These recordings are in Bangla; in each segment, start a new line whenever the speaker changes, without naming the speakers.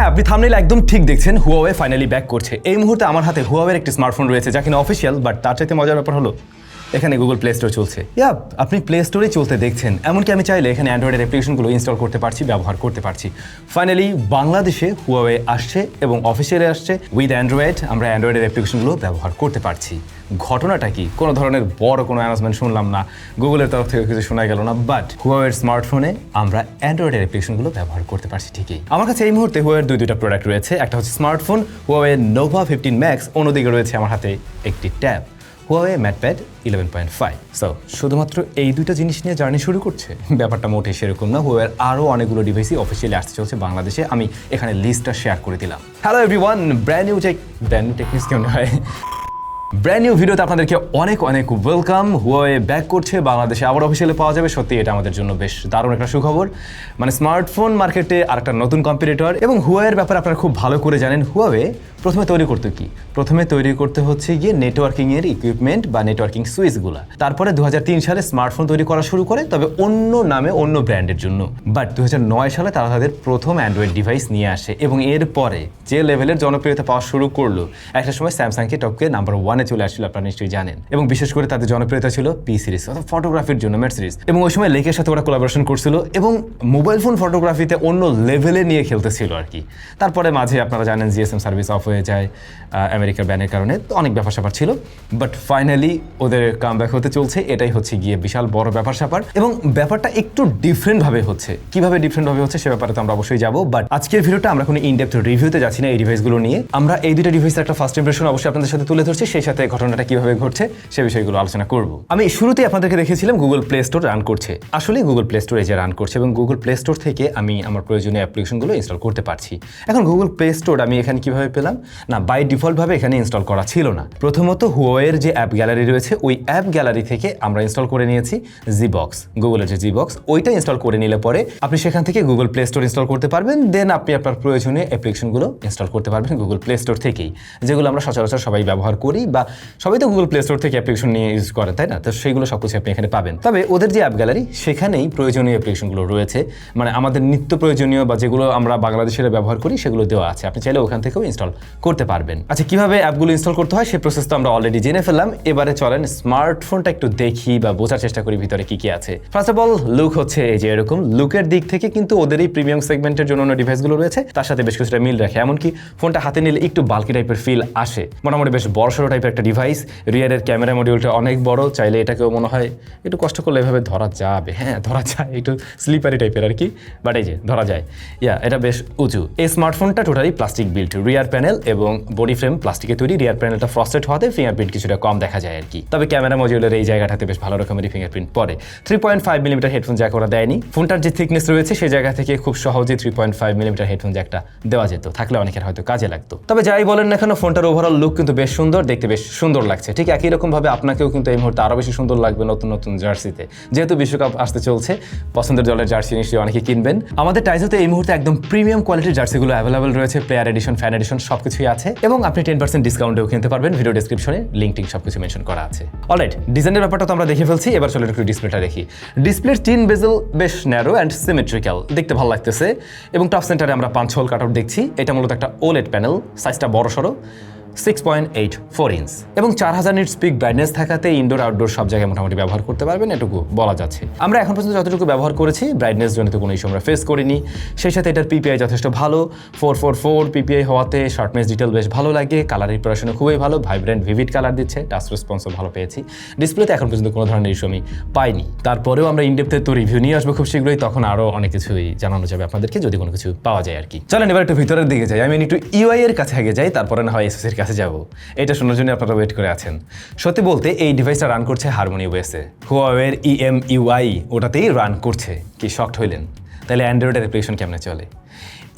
হ্যাঁ, আপনি থাম্বনেইলে একদম ঠিক দেখছেন, হুয়াওয়ে ফাইনালি ব্যাক করছে। এই মুহূর্তে আমার হাতে হুয়াওয়ের একটি স্মার্টফোন রয়েছে যা কিনা অফিসিয়াল, বাট তার চাইতে মজার ব্যাপার হলো এখানে গুগল প্লে স্টোর চলছে। আপনি প্লে স্টোরে চলতে দেখছেন, এমনকি আমি চাইলে এখানে অ্যান্ড্রয়েডের অ্যাপ্লিকেশনগুলো ইনস্টল করতে পারছি, ব্যবহার করতে পারছি। ফাইনালি বাংলাদেশে হুয়াওয়ে আসছে এবং অফিসিয়ালি আসছে উইথ অ্যান্ড্রয়েড। আমরা অ্যান্ড্রয়েডের অ্যাপ্লিকেশনগুলো ব্যবহার করতে পারছি। ঘটনাটা কি? কোনো ধরনের বড় কোনো অ্যানাউন্সমেন্ট শুনলাম না, গুগলের তরফ থেকে কিছু শোনা গেল না, বাট হুয়াওয়ের স্মার্টফোনে আমরা অ্যান্ড্রয়েডের অ্যাপ্লিকেশনগুলো ব্যবহার করতে পারছি ঠিকই। আমার কাছে এই মুহূর্তে হুয়াওয়ের দুইটা প্রোডাক্ট রয়েছে। একটা হচ্ছে স্মার্টফোন হুয়াওয়ে নোভা 15 ম্যাক্স, অন্যদিকে রয়েছে আমার হাতে একটি ট্যাব হুয়াওয়ে ম্যাটপ্যাড 11.5। সো শুধুমাত্র এই দুটো জিনিস নিয়ে জার্নি শুরু করছে? ব্যাপারটা মোটেই সেরকম না। হুয়াওয়ের আরও অনেকগুলো ডিভাইসই অফিসিয়ালি আসতে চলছে বাংলাদেশে। আমি এখানে লিস্টটা শেয়ার করে দিলাম। Hello everyone, brand new techniques কেমন হয়, ব্র্যান্ড নিউ ভিডিওতে আপনাদেরকে অনেক অনেক ওয়েলকাম। হুয়াওয়ে ব্যাক করছে বাংলাদেশে, আবার অফিসিয়ালি পাওয়া যাবে। সত্যি এটা আমাদের জন্য বেশ দারুণ একটা সুখবর। মানে স্মার্টফোন মার্কেটে আর একটা নতুন কম্পিটিটর। এবং হুয়াওয়ের ব্যাপারে আপনারা খুব ভালো করে জানেন। হুয়াওয়ে প্রথমে তৈরি করতে কি? প্রথমে তৈরি করতে হচ্ছে গিয়ে নেটওয়ার্কিংয়ের ইকুইপমেন্ট বা নেটওয়ার্কিং সুইচগুলো। তারপরে 2003 সালে স্মার্টফোন তৈরি করা শুরু করে, তবে অন্য নামে অন্য ব্র্যান্ডের জন্য। বাট 2009 সালে তারা তাদের প্রথম অ্যান্ড্রয়েড ডিভাইস নিয়ে আসে এবং এরপরে যে লেভেলের জনপ্রিয়তা পাওয়া শুরু করলো, একটা সময় স্যামসাংকে টপকে নাম্বার 1-এ চলে আসছিল, আপনারা নিশ্চয়ই জানেন। এবং বিশেষ করে তাদের জনপ্রিয়তা ছিল পি সিরিজ অর্থাৎ ফটোগ্রাফির জন্য ম্যাট সিরিজ। এবং ওই সময় লেকের সাথে ওরা কোলাবোরেশন করছিল এবং মোবাইল ফোন ফটোগ্রাফিতে অন্য লেভেলে নিয়ে খেলতেছিল আর কি। তারপরে মাঝে আপনারা জানেন জিএসএম সার্ভিস অফ হয়ে যায় আমেরিকার ব্যানের কারণে, তো অনেক ব্যাপার স্যাপার ছিল। বাট ফাইনালি ওদের কামব্যাক হতে চলছে, এটাই হচ্ছে গিয়ে বিশাল বড় ব্যাপার স্যাপার। এবং ব্যাপারটা একটু ডিফারেন্টভাবে হচ্ছে। কিভাবে ডিফারেন্টভাবে হচ্ছে সে ব্যাপারে তো আমরা অবশ্যই যাবো, বাট আজকের ভিডিওটা আমরা কোনো ইনডেপথ রিভিউতে যাচ্ছি না এই ডিভাইসগুলো নিয়ে। আমরা এই দুটো ডিভাইসের একটা ফার্স্ট ইমপ্রেশন অবশ্যই আপনাদের সাথে তুলে ধরছি, সেই সাথে ঘটনাটা কিভাবে ঘটছে সে বিষয়গুলো আলোচনা করব। আমি শুরুতেই আপনাদেরকে দেখেছিলাম গুগল প্লে স্টোর রান করছে। আসলে গুগল প্লে স্টোর এই যে রান করছে এবং গুগল প্লে স্টোর থেকে আমি আমার প্রয়োজনীয় অ্যাপ্লিকেশনগুলো ইনস্টল করতে পারছি। এখন গুগল প্লে স্টোর আমি এখানে কিভাবে পেলাম? না, বাই ডিফল্টভাবে এখানে ইনস্টল করা ছিল না। প্রথমত হুয়াওয়ের যে অ্যাপ গ্যালারি রয়েছে ওই অ্যাপ গ্যালারি থেকে আমরা ইনস্টল করে নিয়েছি জিবক্স, গুগলের যে জিবক্স, ওইটা ইনস্টল করে নিলে পরে আপনি সেখান থেকে গুগল প্লে স্টোর ইনস্টল করতে পারবেন। দেন আপনি আপনার প্রয়োজনীয় অ্যাপ্লিকেশনগুলো ইনস্টল করতে পারবেন গুগল প্লে স্টোর থেকেই, যেগুলো আমরা সচরাচর সবাই ব্যবহার করি বা সবাই তো গুগল প্লে স্টোর থেকে অ্যাপ্লিকেশন নিয়ে ইউজ করে, তাই না? তো সেইগুলো সব কিছু আপনি এখানে পাবেন। তবে ওদের যে অ্যাপ গ্যালারি সেখানেই প্রয়োজনীয় অ্যাপ্লিকেশনগুলো রয়েছে, মানে আমাদের নিত্য প্রয়োজনীয় বা যেগুলো আমরা বাংলাদেশিরা ব্যবহার করি সেগুলো দেওয়া আছে। আপনি চাইলে ওখান থেকেও ইনস্টল করতে পারবেন। আচ্ছা, কিভাবে অ্যাপগুলো ইনস্টল করতে হয় সেই প্রসেস তো আমরা অলরেডি জেনে ফেললাম। এবারে চলেন স্মার্টফোনটা একটু দেখি বা বোঝার চেষ্টা করি ভিতরে কি কি আছে। ফার্স্ট অফ অল লুক হচ্ছে এই যে এরকম। লুকের দিক থেকে কিন্তু ওদেরই প্রিমিয়াম সেগমেন্টের জন্য ডিভাইসগুলো রয়েছে, তার সাথে বেশ কিছুটা মিল রাখে। এমনকি ফোনটা হাতে নিলে একটু বাল্কি টাইপের ফিল আসে, মোটামুটি বেশ বড়সড় টাইপের একটা ডিভাইস। রিয়ারের ক্যামেরা মডিউলটা অনেক বড়, চাইলে এটাকেও মনে হয় একটু কষ্ট করলে এভাবে ধরা যাবে। হ্যাঁ, ধরা যায়, একটু স্লিপারি টাইপের আর কি, বাট এই যে ধরা যায়। এটা বেশ উঁচু। এই স্মার্টফোনটা টোটালি প্লাস্টিক বিল্ট, রিয়ার প্যানেল এবং বডি ফ্রেম প্লাস্টিকে তৈরি। রিয়ার প্যানেলটা ফ্রস্টেড হওয়াতে ফিঙ্গারপ্রিন্ট কিছুটা কম দেখা যায় আর কি। তবে ক্যামেরা মডিউলের এই জায়গাটাতে বেশ ভালো রকমের ফিঙ্গারপ্রিন্ট পড়ে। 3.5 মিলিমিটার হেডফোন জ্যাক ওরা দেয়নি। ফোনটার যে থিকনেস রয়েছে সেই জায়গা থেকে খুব সহজেই 3.5 মিলিমিটার হেডফোন জ্যাকটা দেওয়া যেত, থাকলে অনেকের হয়তো কাজে লাগতো। তবে যাই বলেন না কেন, ফোনটার ওভারঅল লুক কিন্তু বেশ সুন্দর, দেখতে বেশ সুন্দর লাগছে। ঠিক একই রকম ভাবে আপনাকেও কিন্তু এই মুহূর্তে আরো বেশি সুন্দর লাগবে নতুন নতুন জার্সিতে, যেহেতু বিশ্বকাপ আসতে চলছে। পছন্দের দলের জার্সি নিশ্চয়ই অনেকে কিনবেন। আমাদের টাইজোতে এই মুহূর্তে একদম প্রিমিয়াম কোয়ালিটির জার্সিগুলো অ্যাভেলেবল রয়েছে, প্লেয়ার এডিশন, ফ্যান এডিশন সবকিছুই আছে এবং আপনি 10% ডিসকাউন্টেও কিনতে পারবেন। ভিডিও ডেসক্রিপশনে লিঙ্ক টিঙ্ক সবকিছু মেনশন করা আছে। অলরাইট, ডিজাইনের ব্যাপারটা তো আমরা দেখে ফেলছি, এবার চলে একটু ডিসপ্লেটা দেখি। ডিসপ্লের টিন বেজেল বেশ ন্যারো অ্যান্ড সিমেট্রিক্যাল, দেখতে ভালো লাগতেছে। এবং টপ সেন্টারে আমরা 5 হোল কাটআউট দেখছি। এটা মূলত একটা ওলেড প্যানেল, সাইজটা বড়সড়, 6.84 ইঞ্চ এবং 4000 নিটস পিক ব্রাইটনেস থাকাতে ইনডোর আউটডোর সব জায়গায় মোটামুটি ব্যবহার করতে পারবেন, এটুকু বলা যাচ্ছে। আমরা এখন পর্যন্ত যতটুকু ব্যবহার করেছি ব্রাইটনেস জনিত কোনো ইস্যু আমরা ফেস করিনি। সেই সাথে এটার পিপিআই যথেষ্ট ভালো, 444 পিপিআই হওয়াতে শার্পনেস ডিটেল বেশ ভালো লাগে। কালার রিপ্রেজেন্টেশন খুবই ভালো, ভাইব্রেন্ট ভিভিড কালার দিচ্ছে, টাচ রেসপন্সও ভালো পেয়েছি। ডিসপ্লেতে এখন পর্যন্ত কোনো ধরনের ইস্যু আমি পাইনি। তারপরেও আমরা ইনডেপথে তো রিভিউ নিয়ে আসবো খুব শীঘ্রই, তখন আরও অনেক কিছুই জানানো যাবে আপনাদেরকে যদি কোনো কিছু পাওয়া যায় আর কি। চলেন এবার একটু ভিতরের দিকে যাই। আমি একটু ইউআই এর কাছে আগে যাই, তারপরে না হয় এসএস এর কাছে যাবো। এটা শোনার জন্য আপনারা ওয়েট করে আছেন। সত্যি বলতে এই ডিভাইসটা রান করছে হারমোনি ওএসে, হুয়াওয়ের EMUI ওটাতেই রান করছে। কি শকড হইলেন? তাহলে অ্যান্ড্রয়েডের অ্যাপ্লিকেশন কেমনে চলে?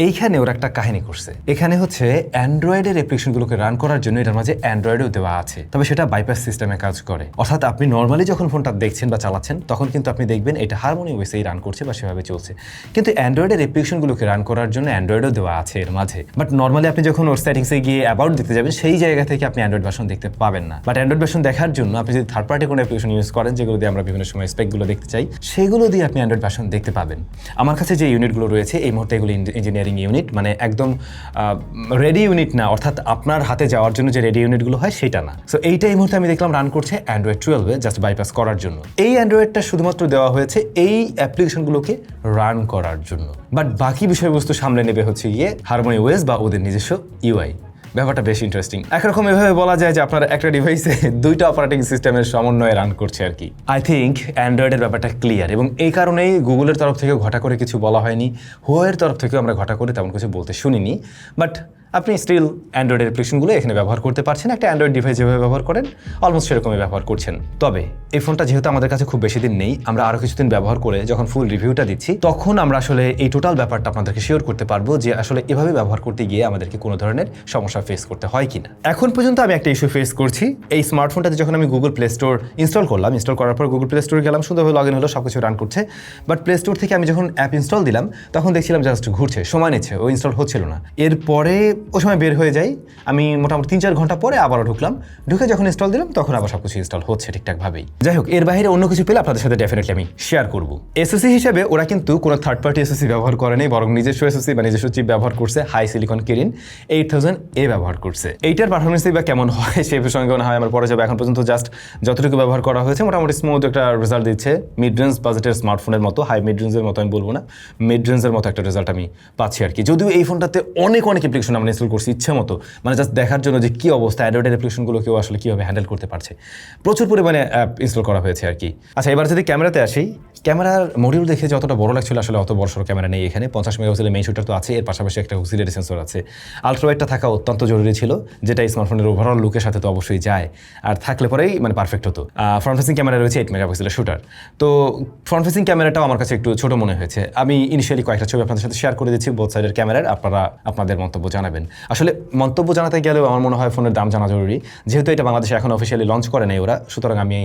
এইখানে ওরা একটা কাহিনী করছে। এখানে হচ্ছে অ্যান্ড্রয়েডের অ্যাপ্লিকেশনগুলোকে রান করার জন্য এটার মাঝে অ্যান্ড্রয়েডও দেওয়া আছে, তবে সেটা বাইপাস সিস্টেমে কাজ করে। অর্থাৎ আপনি নর্মালি যখন ফোনটা দেখছেন বা চালাচ্ছেন তখন কিন্তু আপনি দেখবেন এটা হারমোনি ওএসেই রান করছে বা সেভাবে চলছে। কিন্তু অ্যান্ড্রয়েডের অ্যাপ্লিকেশনগুলোকে রান করার জন্য অ্যান্ড্রয়েডও দেওয়া আছে এর মাঝে। বাট নর্মালি আপনি যখন ওর সেটিংসে গিয়ে অ্যাবাউট দেখতে যাবেন সেই জায়গা থেকে আপনি অ্যান্ড্রয়েড ভার্সন দেখতে পাবেন না। বাট অ্যান্ড্রয়েড ভার্সন দেখার জন্য আপনি যদি থার্ড পার্টি কোনো অ্যাপ্লিকেশন ইউজ করেন, যেগুলো দিয়ে আমরা বিভিন্ন সময় স্পেকগুলো দেখতে চাই, সেগুলো দিয়ে আপনি অ্যান্ড্রয়েড ভার্সন দেখতে পাবেন। আমার কাছে যে ইউনিটগুলো রয়েছে এই মুহূর্তে এগুলো ইঞ্জিনিয়ারিং ইঞ্জিনিয়ারিং ইউনিট, মানে একদম রেডি ইউনিট না, অর্থাৎ আপনার হাতে যাওয়ার জন্য যে রেডি ইউনিটগুলো হয় সেটা না। সো এইটা এই মুহূর্তে আমি দেখলাম রান করছে অ্যান্ড্রয়েড 12-এ জাস্ট বাইপাস করার জন্য। এই অ্যান্ড্রয়েডটা শুধুমাত্র দেওয়া হয়েছে এই অ্যাপ্লিকেশনগুলোকে রান করার জন্য, বাট বাকি বিষয়বস্তু সামলে নেবে হচ্ছে গিয়ে হারমোনি ওএস বা ওদের নিজস্ব ইউআই। ব্যাপারটা বেশ ইন্টারেস্টিং। একরকম এভাবে বলা যায় যে আপনার একটা ডিভাইসে দুইটা অপারেটিং সিস্টেমের সমন্বয়ে রান করছে আর কি। আই থিঙ্ক অ্যান্ড্রয়েডের ব্যাপারটা ক্লিয়ার, এবং এই কারণেই গুগলের তরফ থেকেও ঘটা করে কিছু বলা হয়নি, হুয়াওয়ের তরফ থেকেও আমরা ঘটা করে তেমন কিছু বলতে শুনিনি। বাট আপনি স্টিল অ্যান্ড্রয়েডের অ্যাপ্লিকেশনগুলো এখানে ব্যবহার করতে পারছেন, একটা অ্যান্ড্রয়েড ডিভাইস যেভাবে ব্যবহার করেন অলমোস্ট সেরকমই ব্যবহার করছেন। তবে এই ফোনটা যেহেতু আমাদের কাছে খুব বেশি দিন নেই, আমরা আরও কিছুদিন ব্যবহার করে যখন ফুল রিভিউটা দিচ্ছি তখন আমরা আসলে এই টোটাল ব্যাপারটা আপনাদেরকে শেয়ার করতে পারবো যে আসলে এভাবে ব্যবহার করতে গিয়ে আমাদেরকে কোনো ধরনের সমস্যা ফেস করতে হয় কিনা। এখন পর্যন্ত আমি একটা ইস্যু ফেস করছি, এই স্মার্টফোনটাতে যখন আমি গুগল প্লে স্টোর ইনস্টল করলাম, ইনস্টল করার পর গুগল প্লে স্টোরে গেলাম, সুন্দরভাবে লগ ইন হলো, সব কিছু রান করছে, বাট প্লে স্টোর থেকে আমি যখন অ্যাপ ইনস্টল দিলাম তখন দেখছিলাম জাস্ট ঘুরছে, সময় নিচ্ছে, ও ইনস্টল হচ্ছিল না। এরপরে ও সময় বের হয়ে যায়, আমি মোটামুটি 3-4 ঘন্টা পরে আবারও ঢুকলাম, ঢুকে যখন ইনস্টল দিলাম তখন আবার সবকিছু ইনস্টল হচ্ছে ঠিকঠাকভাবেই। যাই হোক, এর বাইরে অন্য কিছু পেলে আপনাদের সাথে ডেফিনেটলি আমি শেয়ার করব। এসওসি হিসেবে ওরা কিন্তু কোনো থার্ড পার্টি এসওসি ব্যবহার করেনি, বরং নিজস্ব এসওসি বা নিজস্ব চিপ ব্যবহার করছে, হাই সিলিকন কিরিন 8000A ব্যবহার করছে। এইটার পারফরমেন্সই বা কেমন হয় সেই প্রসঙ্গে না হয় আমার পরে যাবে। এখন পর্যন্ত জাস্ট যতটুকু ব্যবহার করা হয়েছে মোটামুটি স্মুথ একটা রেজাল্ট দিচ্ছে, মিড রেঞ্জ বাজেটের স্মার্টফোনের মতো, হাই মিড রেঞ্জের মতো আমি বলবো না, মিড রেঞ্জের মতো একটা রেজাল্ট আমি পাচ্ছি আর কি। যদিও এই ফোনটাতে অনেক অ্যাপ্লিকেশন আমরা ইনস্টল করছি ইচ্ছে মতো, মানে জাস্ট দেখার জন্য যে কী অবস্থা অ্যান্ড্রয়েডের অ্যাপ্লিকেশনগুলো কেউ আসলে কীভাবে হ্যান্ডেল করতে পারছে, প্রচুর পরিমাণে অ্যাপ ইনস্টল করা হয়েছে আর কি। আচ্ছা, এবার যদি ক্যামেরাতে আসি, ক্যামেরার মডিউল দেখে যতটা বড় লাগছিল আসলে অত বড় সড়ো ক্যামেরা নেই এখানে। 50 মেগাপিক্সেলের মেইন শুটার তো আছে, এর পাশাপাশি একটা অক্সিলারি সেন্সর আছে। আলট্রাওয়াইডটা থাকা অত্যন্ত জরুরি ছিল, যেটা স্মার্টফোনের ওভারঅল লুকের সাথে তো অবশ্যই যায়, আর থাকলে পরেই মানে পারফেক্ট হতো। ফ্রন্ট ফেসিং ক্যামেরা রয়েছে 8 মেগাপিক্সেলের শুটার, তো ফ্রন্ট ফেসিং ক্যামেরাটাও আমার কাছে একটু ছোটো মনে হয়েছে। আমি ইনিশিয়ালি কয়েকটা ছবি আপনাদের সাথে শেয়ার করে দিচ্ছি বোথ সাইডের ক্যামেরার, আপনারা আপনাদের মন্তব্য জানাবেন। আসলে মন্তব্য জানাতে গেলেও আমার মনে হয় ফোনের দাম জানা জরুরি, যেহেতু এটা বাংলাদেশে এখন অফিসিয়ালি লঞ্চ করে নাই ওরা, সুতরাং আমি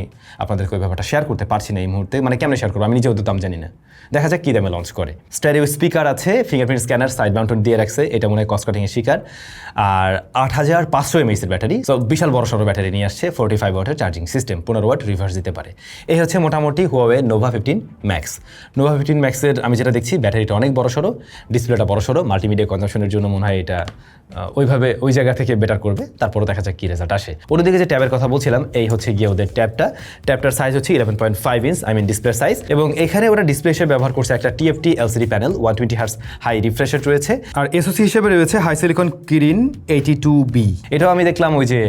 আপনাদেরকে ওই ব্যাপারটা শেয়ার করতে পারছি না এই মুহূর্তে। মানে কেমন শেয়ার করবো, আমি নিজেও তো দাম জানি না, দেখা যাক কী দামে লঞ্চ করে। স্টেরিও স্পিকার আছে, ফিঙ্গারপ্রিন্ট স্ক্যানার সাইড মাউন্টেড দিয়ে রাখছে, এটা মনে হয় কস্ট কাটিংয়ের শিকার। আর 8500 mAh এর ব্যাটারি, সো বিশাল বড় সড়ো ব্যাটারি নিয়ে আসছে। 45 ওয়াটের চার্জিং সিস্টেম, 15 ওয়াট রিভার্স দিতে পারে। এই হচ্ছে মোটামুটি হুয়াওয়ে নোভা 15 ম্যাক্স। নোভা 15 ম্যাক্সের আমি যেটা দেখছি ব্যাটারিটা অনেক বড় সড়ো, ডিসপ্লেটা বড় সড়ো, মাল্টিমিডিয়া কনজামশনের জন্য মনে হয় এটা ওইভাবে ওই জায়গা থেকে বেটার করবে। তারপরে দেখা যাক কী রেজাল্ট আসে। অন্যদিকে যে ট্যাবের কথা বলছিলাম, এই হচ্ছে গিয়ে ওদের ট্যাবটার সাইজ হচ্ছে 11.5 inch, I mean display size, এবং এখানে ওরা ডিসপ্লে হিসেবে ব্যবহার করছে একটা TFT LCD panel, 120 hertz high refresh rate রয়েছে, আর এসওসি হিসেবে রয়েছে হাই সিলিকন কিরিন 82B। এটাও আমি দেখলাম ওই যে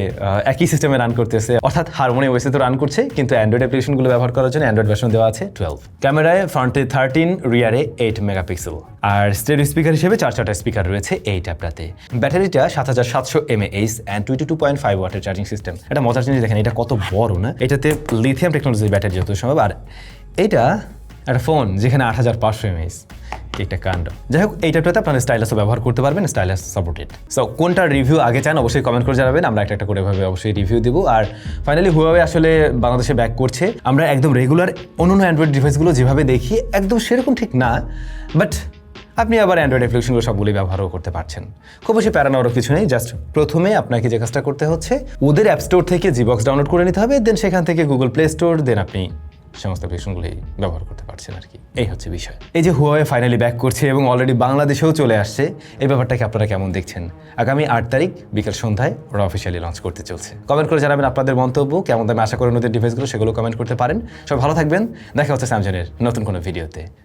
একই সিস্টেমে রান করতেছে, অর্থাৎ হারমোনি ওএসে তো রান করছে, কিন্তু অ্যান্ড্রয়েড অ্যাপ্লিকেশনগুলো ব্যবহার করার জন্য অ্যান্ড্রয়েড ভার্সন দেওয়া আছে 12। ক্যামেরায় ফ্রন্টে 13, রিয়ারে 8 মেগাপিক্সেল, আর স্টেরিও স্পিকার হিসেবে 4টা স্পিকার রয়েছে এই ট্যাবটাতে। ব্যাটারিটা 7700 mAh অ্যান্ড 22.5 ওয়াটের চার্জিং সিস্টেম। এটা মজার জিনিস দেখেন, এটা কত বড় না, এটাতে লিথিয়াম টেকনোলজির ব্যাটারি যত সম্ভব, আর এটা একটা ফোন যেখানে 8500 mAh, একটা কাণ্ড। যাই হোক, এই ট্যাবটাতে আপনারা স্টাইলাসও ব্যবহার করতে পারবেন, স্টাইলাস সাপোর্টেড। সো কোনটার রিভিউ আগে চান অবশ্যই কমেন্ট করে জানাবেন, আমরা একটা করে ভাবে অবশ্যই রিভিউ দিব। আর ফাইনালি হুয়াওয়ে আসলে বাংলাদেশে ব্যাক করছে। আমরা একদম রেগুলার অন্যান্য অ্যান্ড্রয়েড ডিভাইসগুলো যেভাবে দেখি একদম সেরকম ঠিক না, বাট আপনি আবার অ্যান্ড্রয়েড অ্যাপ্লিকেশনগুলো সবগুলোই ব্যবহারও করতে পারছেন। খুব বেশি প্যারা নেওয়ারও কিছু নেই, জাস্ট প্রথমে আপনাকে যে কাজটা করতে হচ্ছে ওদের অ্যাপ স্টোর থেকে জিবক্স ডাউনলোড করে নিতে হবে, দেন সেখান থেকে গুগল প্লে স্টোর, দেন আপনি সমস্ত অ্যাপ্লিকেশনগুলি ব্যবহার করতে পারছেন আর কি। এই হচ্ছে বিষয়। এই যে হুয়াওয়ে ফাইনালি ব্যাক করছে এবং অলরেডি বাংলাদেশেও চলে আসছে, এই ব্যাপারটাকে আপনারা কেমন দেখছেন? আগামী 8 তারিখ বিকেল সন্ধ্যায় ওরা অফিসিয়ালি লঞ্চ করতে চলছে। কমেন্ট করে জানাবেন আপনাদের মন্তব্য, কেমন দামে আশা করেন ওদের ডিভাইসগুলো, সেগুলো কমেন্ট করতে পারেন। সব ভালো থাকবেন, দেখা হচ্ছে স্যামসাংয়ের নতুন কোনো ভিডিওতে।